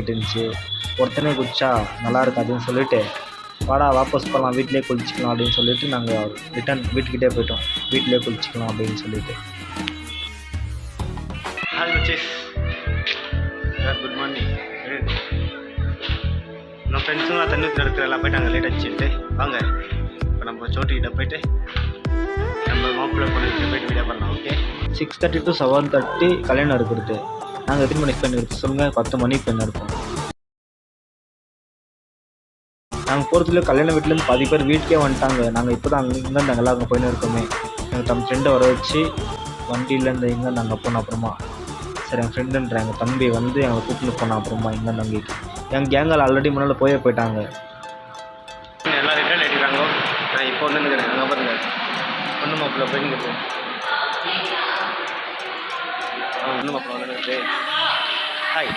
இருந்துச்சு. ஒருத்தனே குதிச்சா நல்லா இருக்காதுன்னு சொல்லிட்டு வாடா வாபஸ் போகலாம் வீட்டிலே குளிச்சிக்கலாம் அப்படின்னு சொல்லிட்டு நாங்கள் ரிட்டர்ன் வீட்டுக்கிட்டே போயிட்டோம். வீட்டிலே குளிச்சிக்கலாம் அப்படின்னு சொல்லிட்டு. ஹாய் மச்சீஸ், குட் மார்னிங். நம்ம ஃப்ரெண்ட்ஸும் தண்ணி ஊற்றி எல்லாம் போயிட்டு அங்கே லேட் ஆச்சுட்டு வாங்க இப்போ நம்ம சோட்டிக்கிட்ட போயிட்டு நம்ம மாப்பிள்ளை பொண்ணுக்கிட்ட போயிட்டு வீடியோ பண்ணலாம். ஓகே, 6:30 to 7:30 கல்யாணம் இருக்கிறது. நாங்கள் எத்தனை மணிக்கு பண்ணி எடுத்து சொல்லுங்கள்? 10 மணிக்கு பண்ணி எடுப்போம். நாங்கள் போகிறதுல கல்யாண வீட்டிலேருந்து பாதி பேர் வீட்டுக்கே வந்துட்டாங்க. நாங்கள் இப்போ தான் இங்கேருந்து நாங்கள் அங்கே போயின்னு இருக்கோமே. எங்கள் தம் ஃப்ரெண்டை வர வச்சு வண்டியிலேருந்து இங்கே நாங்கள் போனோம். அப்புறமா சரி எங்கள் ஃப்ரெண்டுன்ற எங்கள் தம்பி வந்து எங்களை கூப்பிட்டு போனோம். அப்புறமா இங்கே அங்கேக்கு எங்கள் கேங்கால் ஆல்ரெடி முன்னால் போயிட்டாங்க. எல்லாம் ரிட்டர்ன் எடுக்கிறாங்க. நான் இப்போ ஒன்று இருக்கிறேன். அங்கே பாருங்க பொண்ணு மாப்பிள்ளை போயின்னு பொண்ணு மாப்பிள்ளை ஒன்று ஹாய்.